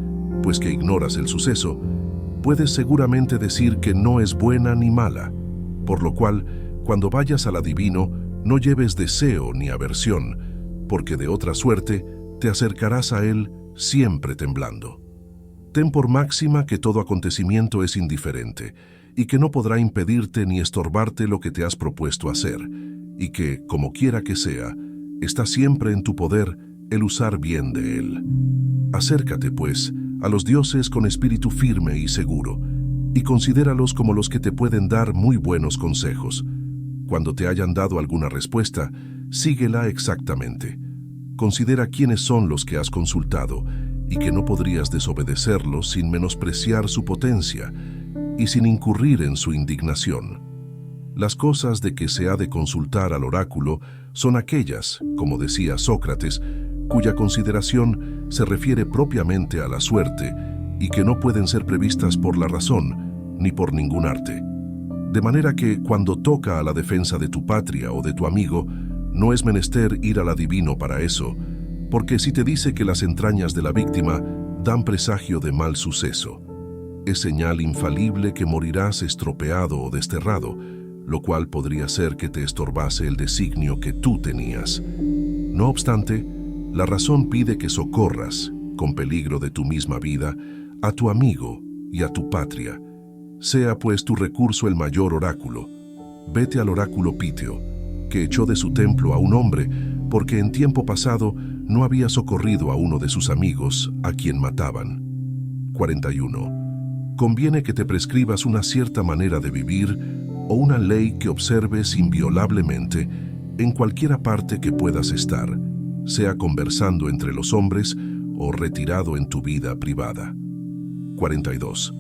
pues que ignoras el suceso, puedes seguramente decir que no es buena ni mala, por lo cual, cuando vayas al adivino, no lleves deseo ni aversión, porque de otra suerte te acercarás a él siempre temblando. Ten por máxima que todo acontecimiento es indiferente, y que no podrá impedirte ni estorbarte lo que te has propuesto hacer, y que, como quiera que sea, está siempre en tu poder el usar bien de él. Acércate, pues, a los dioses con espíritu firme y seguro, y considéralos como los que te pueden dar muy buenos consejos. Cuando te hayan dado alguna respuesta, síguela exactamente. Considera quiénes son los que has consultado, y que no podrías desobedecerlos sin menospreciar su potencia y sin incurrir en su indignación. Las cosas de que se ha de consultar al oráculo son aquellas, como decía Sócrates, cuya consideración se refiere propiamente a la suerte y que no pueden ser previstas por la razón ni por ningún arte. De manera que, cuando toca a la defensa de tu patria o de tu amigo, no es menester ir al adivino para eso, porque si te dice que las entrañas de la víctima dan presagio de mal suceso, es señal infalible que morirás estropeado o desterrado, lo cual podría ser que te estorbase el designio que tú tenías. No obstante, la razón pide que socorras, con peligro de tu misma vida, a tu amigo y a tu patria. Sea pues tu recurso el mayor oráculo. Vete al oráculo Píteo, que echó de su templo a un hombre, porque en tiempo pasado no había socorrido a uno de sus amigos, a quien mataban. 41. Conviene que te prescribas una cierta manera de vivir o una ley que observes inviolablemente en cualquiera parte que puedas estar, sea conversando entre los hombres o retirado en tu vida privada. 42.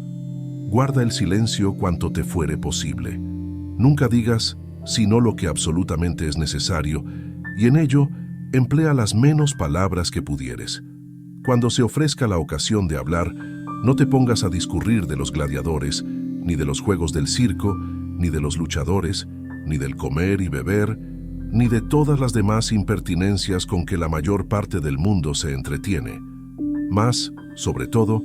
Guarda el silencio cuanto te fuere posible. Nunca digas, sino lo que absolutamente es necesario, y en ello emplea las menos palabras que pudieres. Cuando se ofrezca la ocasión de hablar, no te pongas a discurrir de los gladiadores, ni de los juegos del circo, ni de los luchadores, ni del comer y beber, ni de todas las demás impertinencias con que la mayor parte del mundo se entretiene. Mas, sobre todo,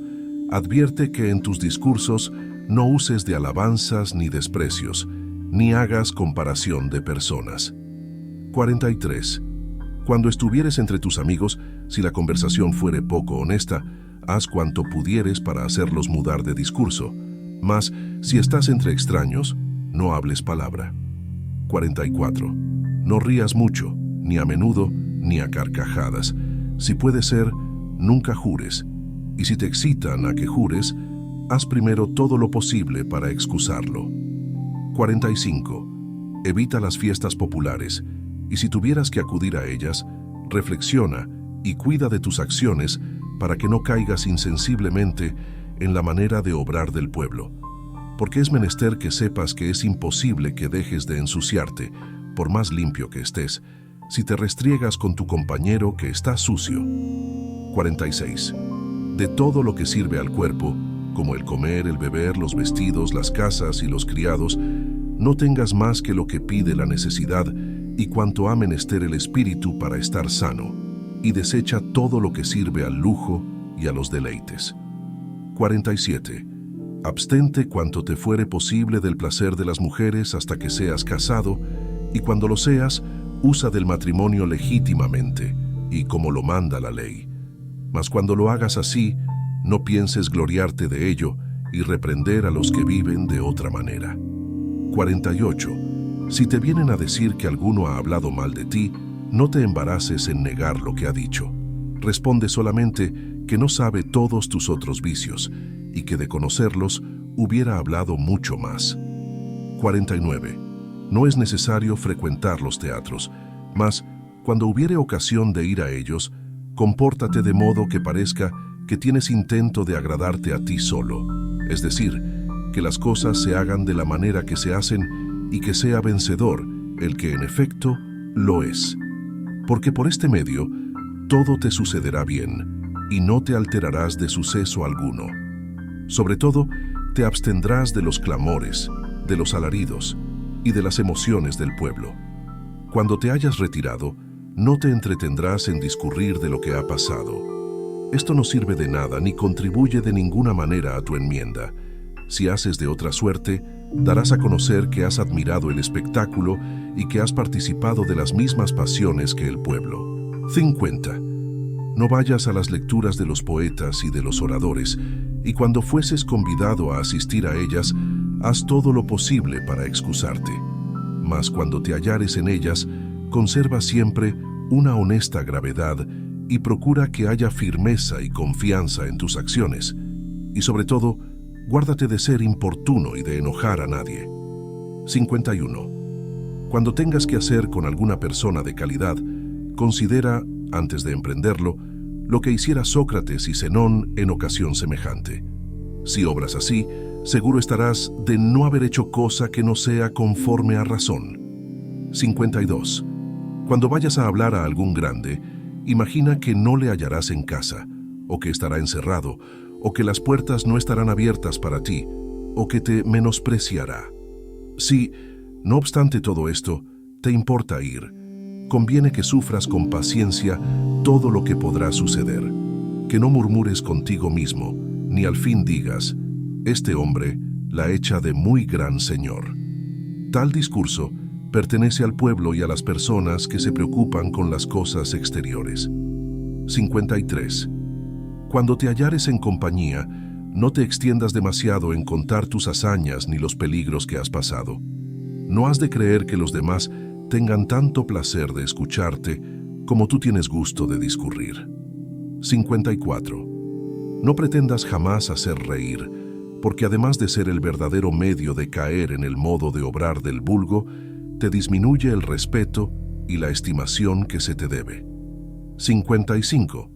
advierte que en tus discursos no uses de alabanzas ni desprecios, ni hagas comparación de personas. 43. Cuando estuvieres entre tus amigos, si la conversación fuere poco honesta, haz cuanto pudieres para hacerlos mudar de discurso. Mas, si estás entre extraños, no hables palabra. 44. No rías mucho, ni a menudo, ni a carcajadas. Si puede ser, nunca jures. Y si te excitan a que jures, haz primero todo lo posible para excusarlo. 45. Evita las fiestas populares, y si tuvieras que acudir a ellas, reflexiona y cuida de tus acciones para que no caigas insensiblemente en la manera de obrar del pueblo. Porque es menester que sepas que es imposible que dejes de ensuciarte, por más limpio que estés, si te restriegas con tu compañero que está sucio. 46. De todo lo que sirve al cuerpo, como el comer, el beber, los vestidos, las casas y los criados, no tengas más que lo que pide la necesidad y cuanto ha menester el espíritu para estar sano, y desecha todo lo que sirve al lujo y a los deleites. 47. Abstente cuanto te fuere posible del placer de las mujeres hasta que seas casado, y cuando lo seas, usa del matrimonio legítimamente, y como lo manda la ley. Mas cuando lo hagas así, no pienses gloriarte de ello y reprender a los que viven de otra manera. 48. Si te vienen a decir que alguno ha hablado mal de ti, no te embaraces en negar lo que ha dicho. Responde solamente que no sabe todos tus otros vicios y que de conocerlos hubiera hablado mucho más. 49. No es necesario frecuentar los teatros, mas cuando hubiere ocasión de ir a ellos, compórtate de modo que parezca que tienes intento de agradarte a ti solo, es decir, que las cosas se hagan de la manera que se hacen y que sea vencedor el que en efecto lo es. Porque por este medio todo te sucederá bien y no te alterarás de suceso alguno. Sobre todo, te abstendrás de los clamores, de los alaridos y de las emociones del pueblo. Cuando te hayas retirado, no te entretendrás en discurrir de lo que ha pasado. Esto no sirve de nada ni contribuye de ninguna manera a tu enmienda. Si haces de otra suerte, darás a conocer que has admirado el espectáculo y que has participado de las mismas pasiones que el pueblo. 50. No vayas a las lecturas de los poetas y de los oradores, y cuando fueses convidado a asistir a ellas, haz todo lo posible para excusarte. Mas cuando te hallares en ellas, conserva siempre una honesta gravedad y procura que haya firmeza y confianza en tus acciones. Y sobre todo, guárdate de ser importuno y de enojar a nadie. 51. Cuando tengas que hacer con alguna persona de calidad, considera, antes de emprenderlo, lo que hiciera Sócrates y Zenón en ocasión semejante. Si obras así, seguro estarás de no haber hecho cosa que no sea conforme a razón. 52. Cuando vayas a hablar a algún grande, imagina que no le hallarás en casa, o que estará encerrado, o que las puertas no estarán abiertas para ti, o que te menospreciará. Si, no obstante todo esto, te importa ir, conviene que sufras con paciencia todo lo que podrá suceder, que no murmures contigo mismo, ni al fin digas, este hombre la echa de muy gran señor. Tal discurso pertenece al pueblo y a las personas que se preocupan con las cosas exteriores. 53. Cuando te hallares en compañía, no te extiendas demasiado en contar tus hazañas ni los peligros que has pasado. No has de creer que los demás tengan tanto placer de escucharte como tú tienes gusto de discurrir. 54. No pretendas jamás hacer reír, porque además de ser el verdadero medio de caer en el modo de obrar del vulgo, te disminuye el respeto y la estimación que se te debe. 55.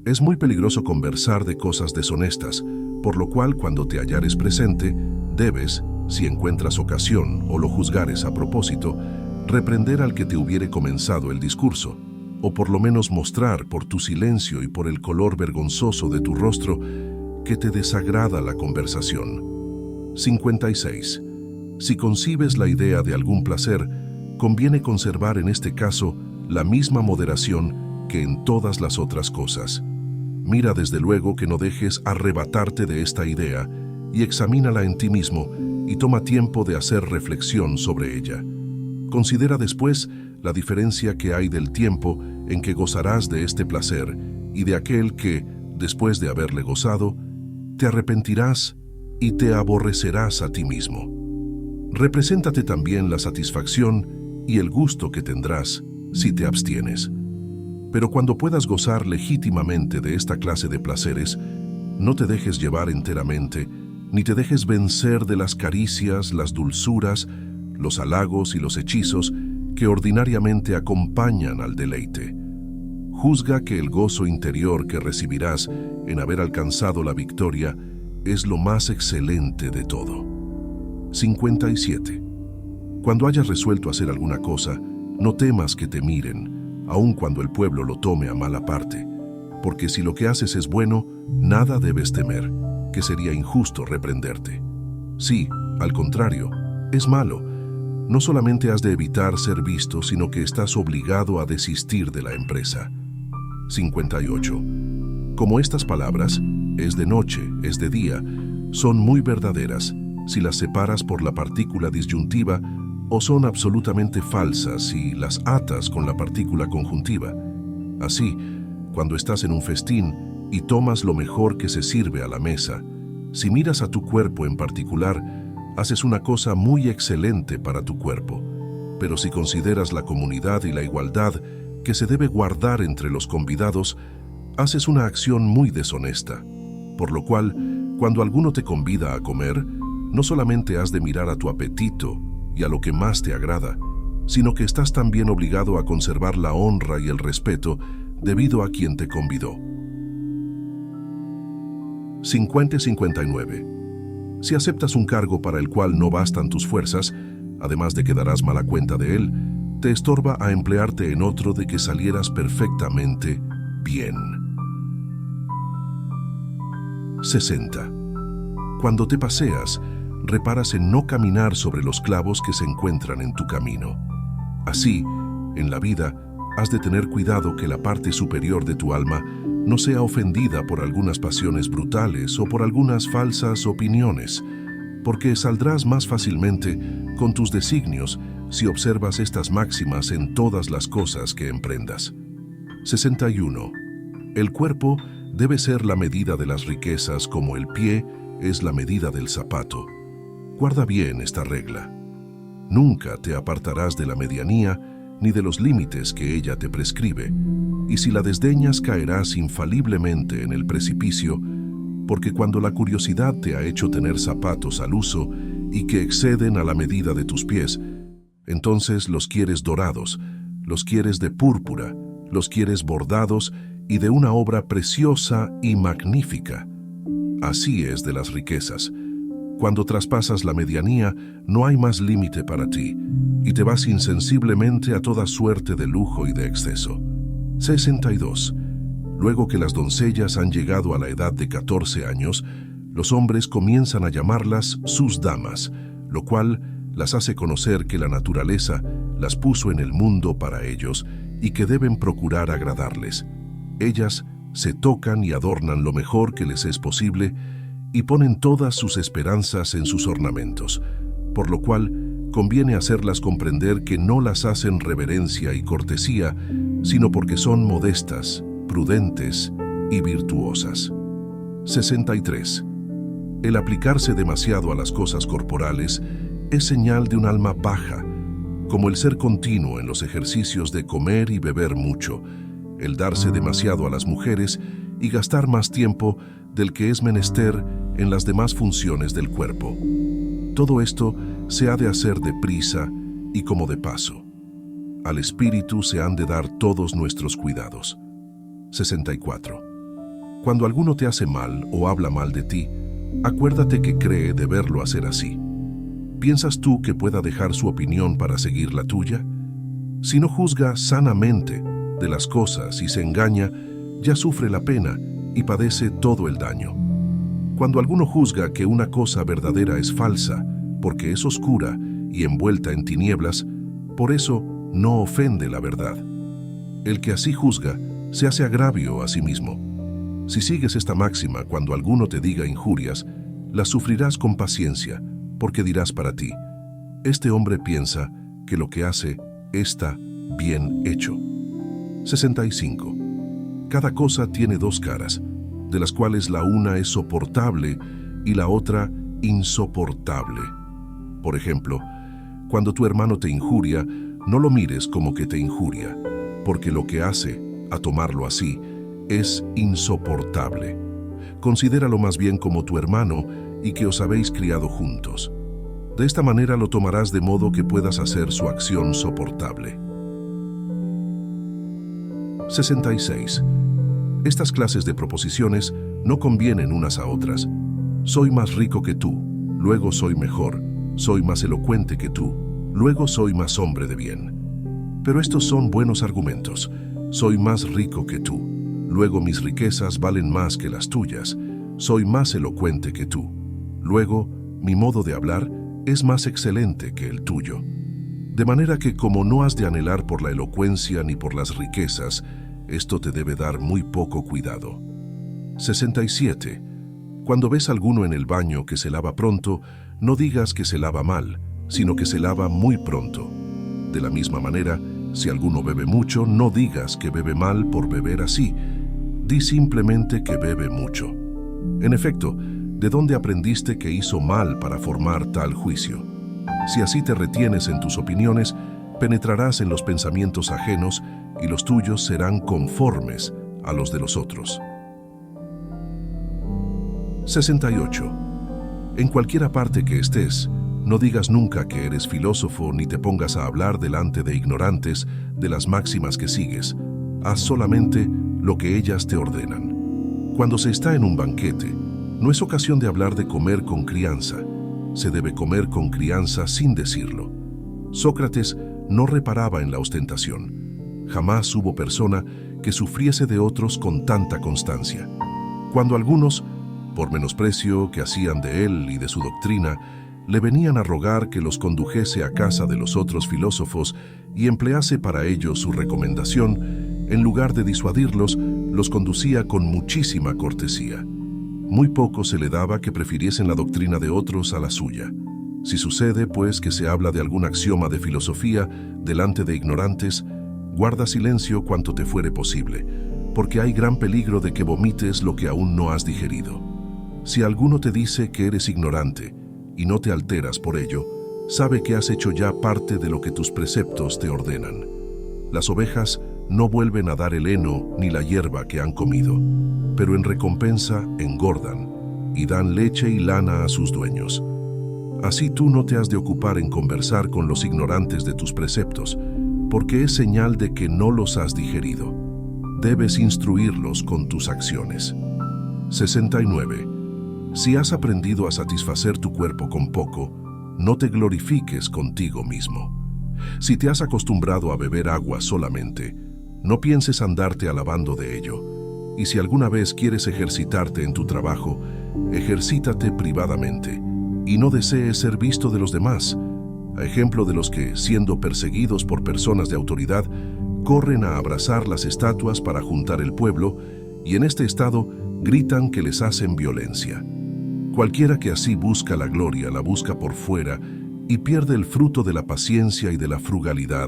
Es muy peligroso conversar de cosas deshonestas, por lo cual cuando te hallares presente, debes, si encuentras ocasión o lo juzgares a propósito, reprender al que te hubiere comenzado el discurso, o por lo menos mostrar por tu silencio y por el color vergonzoso de tu rostro que te desagrada la conversación. 56. Si concibes la idea de algún placer, conviene conservar en este caso la misma moderación que en todas las otras cosas. Mira desde luego que no dejes arrebatarte de esta idea y examínala en ti mismo y toma tiempo de hacer reflexión sobre ella. Considera después la diferencia que hay del tiempo en que gozarás de este placer y de aquel que, después de haberle gozado, te arrepentirás y te aborrecerás a ti mismo. Represéntate también la satisfacción y el gusto que tendrás si te abstienes. Pero cuando puedas gozar legítimamente de esta clase de placeres, no te dejes llevar enteramente, ni te dejes vencer de las caricias, las dulzuras, los halagos y los hechizos que ordinariamente acompañan al deleite. Juzga que el gozo interior que recibirás en haber alcanzado la victoria es lo más excelente de todo. 57. Cuando hayas resuelto hacer alguna cosa, no temas que te miren, aun cuando el pueblo lo tome a mala parte, porque si lo que haces es bueno, nada debes temer, que sería injusto reprenderte. Sí, al contrario, es malo. No solamente has de evitar ser visto, sino que estás obligado a desistir de la empresa. 58. Como estas palabras, es de noche, es de día, son muy verdaderas si las separas por la partícula disyuntiva o son absolutamente falsas si las atas con la partícula conjuntiva. Así, cuando estás en un festín y tomas lo mejor que se sirve a la mesa, si miras a tu cuerpo en particular, haces una cosa muy excelente para tu cuerpo. Pero si consideras la comunidad y la igualdad que se debe guardar entre los convidados, haces una acción muy deshonesta. Por lo cual, cuando alguno te convida a comer, no solamente has de mirar a tu apetito y a lo que más te agrada, sino que estás también obligado a conservar la honra y el respeto debido a quien te convidó. 50-59. Si aceptas un cargo para el cual no bastan tus fuerzas, además de que darás mala cuenta de él, te estorba a emplearte en otro de que salieras perfectamente bien. 60. Cuando te paseas, reparas en no caminar sobre los clavos que se encuentran en tu camino. Así, en la vida, has de tener cuidado que la parte superior de tu alma no sea ofendida por algunas pasiones brutales o por algunas falsas opiniones, porque saldrás más fácilmente con tus designios si observas estas máximas en todas las cosas que emprendas. 61. El cuerpo debe ser la medida de las riquezas como el pie es la medida del zapato. Guarda bien esta regla. Nunca te apartarás de la medianía ni de los límites que ella te prescribe, y si la desdeñas caerás infaliblemente en el precipicio, porque cuando la curiosidad te ha hecho tener zapatos al uso y que exceden a la medida de tus pies, entonces los quieres dorados, los quieres de púrpura, los quieres bordados y de una obra preciosa y magnífica. Así es de las riquezas. Cuando traspasas la medianía, no hay más límite para ti, y te vas insensiblemente a toda suerte de lujo y de exceso. 62. Luego que las doncellas han llegado a la edad de 14 años, los hombres comienzan a llamarlas sus damas, lo cual las hace conocer que la naturaleza las puso en el mundo para ellos y que deben procurar agradarles. Ellas se tocan y adornan lo mejor que les es posible y ponen todas sus esperanzas en sus ornamentos, por lo cual conviene hacerlas comprender que no las hacen reverencia y cortesía, sino porque son modestas, prudentes y virtuosas. 63. El aplicarse demasiado a las cosas corporales es señal de un alma baja, como el ser continuo en los ejercicios de comer y beber mucho, el darse demasiado a las mujeres y gastar más tiempo del que es menester en las demás funciones del cuerpo. Todo esto se ha de hacer deprisa y como de paso. Al espíritu se han de dar todos nuestros cuidados. 64. Cuando alguno te hace mal o habla mal de ti, acuérdate que cree deberlo hacer así. ¿Piensas tú que pueda dejar su opinión para seguir la tuya? Si no juzga sanamente de las cosas y se engaña, ya sufre la pena y padece todo el daño. Cuando alguno juzga que una cosa verdadera es falsa, porque es oscura y envuelta en tinieblas, por eso no ofende la verdad. El que así juzga, se hace agravio a sí mismo. Si sigues esta máxima, cuando alguno te diga injurias, las sufrirás con paciencia, porque dirás para ti: este hombre piensa que lo que hace está bien hecho. 65. Cada cosa tiene dos caras, de las cuales la una es soportable y la otra insoportable. Por ejemplo, cuando tu hermano te injuria, no lo mires como que te injuria, porque lo que hace, a tomarlo así, es insoportable. Considéralo más bien como tu hermano y que os habéis criado juntos. De esta manera lo tomarás de modo que puedas hacer su acción soportable. 66. Estas clases de proposiciones no convienen unas a otras. Soy más rico que tú, luego soy mejor. Soy más elocuente que tú, luego soy más hombre de bien. Pero estos son buenos argumentos. Soy más rico que tú, luego mis riquezas valen más que las tuyas. Soy más elocuente que tú, luego mi modo de hablar es más excelente que el tuyo. De manera que, como no has de anhelar por la elocuencia ni por las riquezas, esto te debe dar muy poco cuidado. 67. Cuando ves a alguno en el baño que se lava pronto, no digas que se lava mal, sino que se lava muy pronto. De la misma manera, si alguno bebe mucho, no digas que bebe mal por beber así. Di simplemente que bebe mucho. En efecto, ¿de dónde aprendiste que hizo mal para formar tal juicio? Si así te retienes en tus opiniones, penetrarás en los pensamientos ajenos y los tuyos serán conformes a los de los otros. 68. En cualquiera parte que estés, no digas nunca que eres filósofo ni te pongas a hablar delante de ignorantes de las máximas que sigues. Haz solamente lo que ellas te ordenan. Cuando se está en un banquete, no es ocasión de hablar de comer con crianza. Se debe comer con crianza sin decirlo. Sócrates no reparaba en la ostentación. Jamás hubo persona que sufriese de otros con tanta constancia. Cuando algunos, por menosprecio que hacían de él y de su doctrina, le venían a rogar que los condujese a casa de los otros filósofos y emplease para ello su recomendación, en lugar de disuadirlos, los conducía con muchísima cortesía. Muy poco se le daba que prefiriesen la doctrina de otros a la suya. Si sucede, pues, que se habla de algún axioma de filosofía delante de ignorantes, guarda silencio cuanto te fuere posible, porque hay gran peligro de que vomites lo que aún no has digerido. Si alguno te dice que eres ignorante y no te alteras por ello, sabe que has hecho ya parte de lo que tus preceptos te ordenan. Las ovejas no vuelven a dar el heno ni la hierba que han comido, pero en recompensa engordan y dan leche y lana a sus dueños. Así tú no te has de ocupar en conversar con los ignorantes de tus preceptos, porque es señal de que no los has digerido. Debes instruirlos con tus acciones. 69. Si has aprendido a satisfacer tu cuerpo con poco, no te glorifiques contigo mismo. Si te has acostumbrado a beber agua solamente, no pienses andarte alabando de ello. Y si alguna vez quieres ejercitarte en tu trabajo, ejercítate privadamente, y no desees ser visto de los demás, a ejemplo de los que, siendo perseguidos por personas de autoridad, corren a abrazar las estatuas para juntar el pueblo, y en este estado gritan que les hacen violencia. Cualquiera que así busca la gloria, la busca por fuera, y pierde el fruto de la paciencia y de la frugalidad,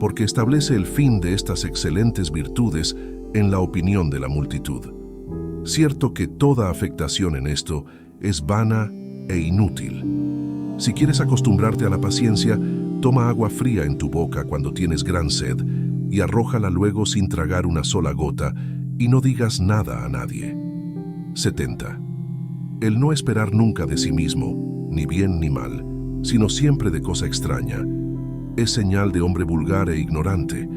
porque establece el fin de estas excelentes virtudes en la opinión de la multitud. Cierto que toda afectación en esto es vana e inútil. Si quieres acostumbrarte a la paciencia, toma agua fría en tu boca cuando tienes gran sed y arrójala luego sin tragar una sola gota y no digas nada a nadie. 70. El no esperar nunca de sí mismo, ni bien ni mal, sino siempre de cosa extraña, es señal de hombre vulgar e ignorante,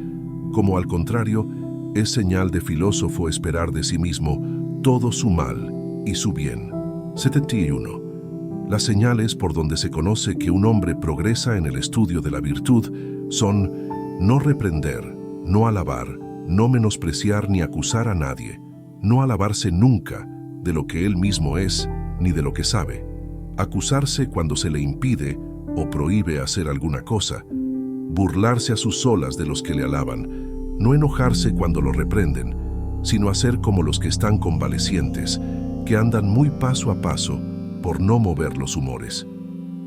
como al contrario, es señal de filósofo esperar de sí mismo todo su mal y su bien. 71. Las señales por donde se conoce que un hombre progresa en el estudio de la virtud son no reprender, no alabar, no menospreciar ni acusar a nadie, no alabarse nunca de lo que él mismo es ni de lo que sabe, acusarse cuando se le impide o prohíbe hacer alguna cosa, burlarse a sus solas de los que le alaban, no enojarse cuando lo reprenden, sino hacer como los que están convalecientes, que andan muy paso a paso por no mover los humores.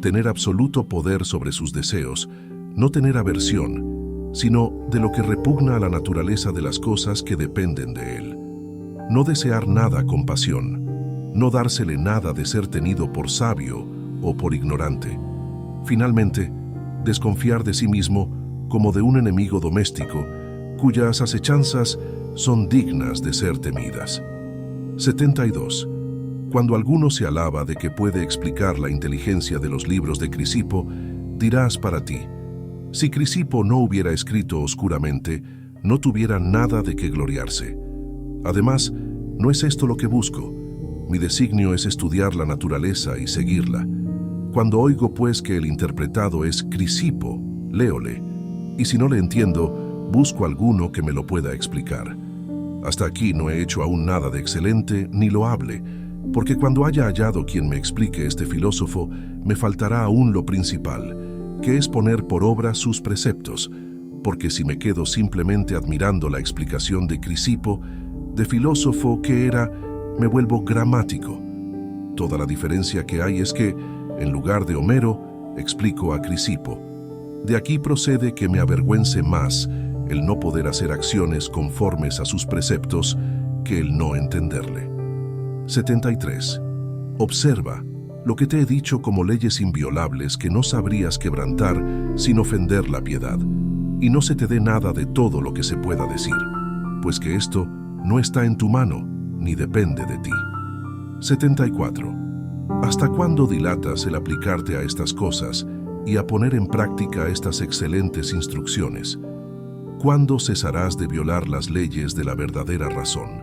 Tener absoluto poder sobre sus deseos, no tener aversión, sino de lo que repugna a la naturaleza de las cosas que dependen de él. No desear nada con pasión, no dársele nada de ser tenido por sabio o por ignorante. Finalmente, desconfiar de sí mismo como de un enemigo doméstico, cuyas acechanzas son dignas de ser temidas. 72. Cuando alguno se alaba de que puede explicar la inteligencia de los libros de Crisipo, dirás para ti: si Crisipo no hubiera escrito oscuramente, no tuviera nada de qué gloriarse. Además, no es esto lo que busco. Mi designio es estudiar la naturaleza y seguirla. Cuando oigo pues que el interpretado es Crisipo, léole, y si no le entiendo, busco alguno que me lo pueda explicar. Hasta aquí no he hecho aún nada de excelente ni loable, porque cuando haya hallado quien me explique este filósofo, me faltará aún lo principal, que es poner por obra sus preceptos, porque si me quedo simplemente admirando la explicación de Crisipo, de filósofo que era, me vuelvo gramático. Toda la diferencia que hay es que, en lugar de Homero, explico a Crisipo. De aquí procede que me avergüence más el no poder hacer acciones conformes a sus preceptos que el no entenderle. 73. Observa lo que te he dicho como leyes inviolables que no sabrías quebrantar sin ofender la piedad, y no se te dé nada de todo lo que se pueda decir, pues que esto no está en tu mano ni depende de ti. 74. ¿Hasta cuándo dilatas el aplicarte a estas cosas y a poner en práctica estas excelentes instrucciones? ¿Cuándo cesarás de violar las leyes de la verdadera razón?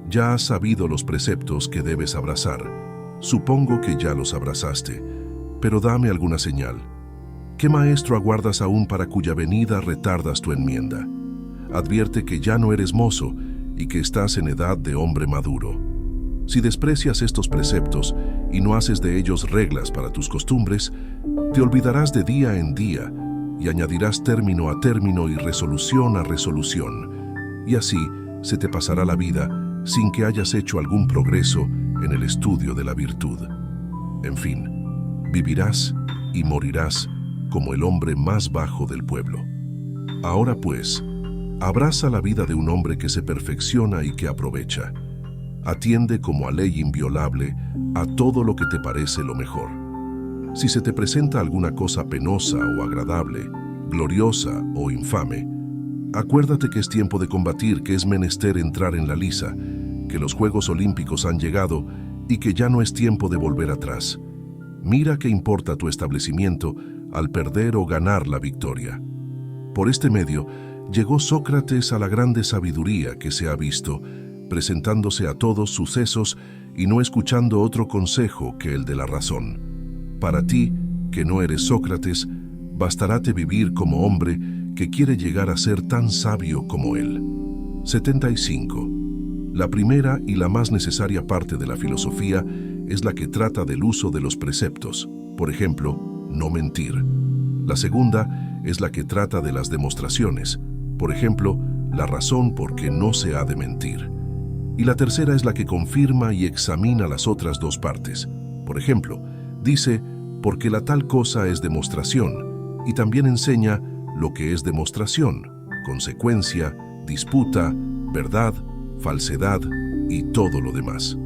Ya has sabido los preceptos que debes abrazar. Supongo que ya los abrazaste, pero dame alguna señal. ¿Qué maestro aguardas aún para cuya venida retardas tu enmienda? Advierte que ya no eres mozo y que estás en edad de hombre maduro. Si desprecias estos preceptos y no haces de ellos reglas para tus costumbres, te olvidarás de día en día y añadirás término a término y resolución a resolución, y así se te pasará la vida sin que hayas hecho algún progreso en el estudio de la virtud. En fin, vivirás y morirás como el hombre más bajo del pueblo. Ahora pues, abraza la vida de un hombre que se perfecciona y que aprovecha. Atiende como a ley inviolable a todo lo que te parece lo mejor. Si se te presenta alguna cosa penosa o agradable, gloriosa o infame, acuérdate que es tiempo de combatir, que es menester entrar en la liza, que los Juegos Olímpicos han llegado y que ya no es tiempo de volver atrás. Mira qué importa tu establecimiento al perder o ganar la victoria. Por este medio, llegó Sócrates a la grande sabiduría que se ha visto, presentándose a todos sucesos y no escuchando otro consejo que el de la razón. Para ti, que no eres Sócrates, bastaráte vivir como hombre que quiere llegar a ser tan sabio como él. 75. La primera y la más necesaria parte de la filosofía es la que trata del uso de los preceptos, por ejemplo, no mentir. La segunda es la que trata de las demostraciones, por ejemplo, la razón por qué no se ha de mentir. Y la tercera es la que confirma y examina las otras dos partes. Por ejemplo, dice, porque la tal cosa es demostración, y también enseña lo que es demostración, consecuencia, disputa, verdad, falsedad y todo lo demás.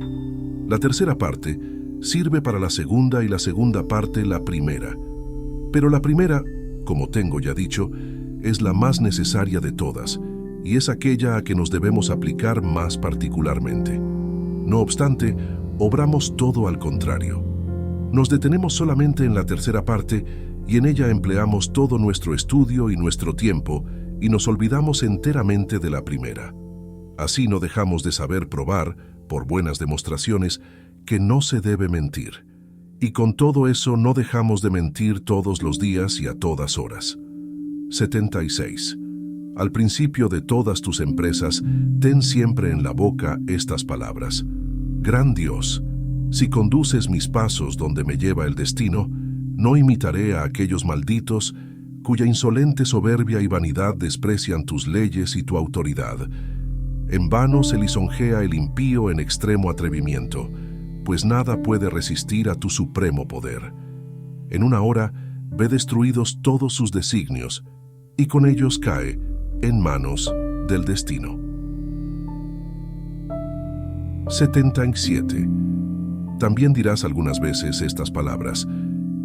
La tercera parte sirve para la segunda y la segunda parte la primera. Pero la primera, como tengo ya dicho, es la más necesaria de todas, y es aquella a que nos debemos aplicar más particularmente. No obstante, obramos todo al contrario. Nos detenemos solamente en la tercera parte y en ella empleamos todo nuestro estudio y nuestro tiempo y nos olvidamos enteramente de la primera. Así no dejamos de saber probar, por buenas demostraciones, que no se debe mentir. Y con todo eso no dejamos de mentir todos los días y a todas horas. 76. Al principio de todas tus empresas, ten siempre en la boca estas palabras. Gran Dios, si conduces mis pasos donde me lleva el destino, no imitaré a aquellos malditos cuya insolente soberbia y vanidad desprecian tus leyes y tu autoridad. En vano se lisonjea el impío en extremo atrevimiento, pues nada puede resistir a tu supremo poder. En una hora ve destruidos todos sus designios, y con ellos cae en manos del destino. 77. También dirás algunas veces estas palabras.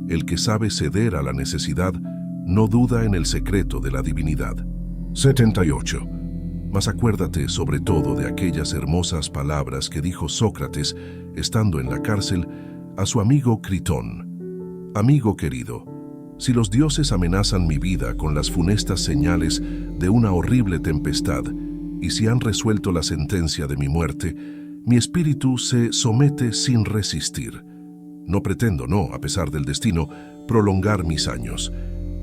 El que sabe ceder a la necesidad no duda en el secreto de la divinidad. 78. Mas acuérdate sobre todo de aquellas hermosas palabras que dijo Sócrates, estando en la cárcel, a su amigo Critón. Amigo querido, si los dioses amenazan mi vida con las funestas señales de una horrible tempestad, y si han resuelto la sentencia de mi muerte, mi espíritu se somete sin resistir. No pretendo, a pesar del destino, prolongar mis años.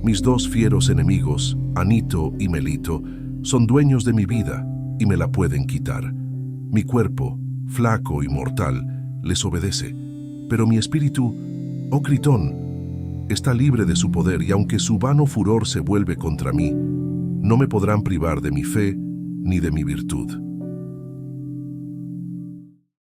Mis dos fieros enemigos, Anito y Melito, son dueños de mi vida y me la pueden quitar. Mi cuerpo, flaco y mortal, les obedece, pero mi espíritu, oh Critón, está libre de su poder y aunque su vano furor se vuelve contra mí, no me podrán privar de mi fe ni de mi virtud.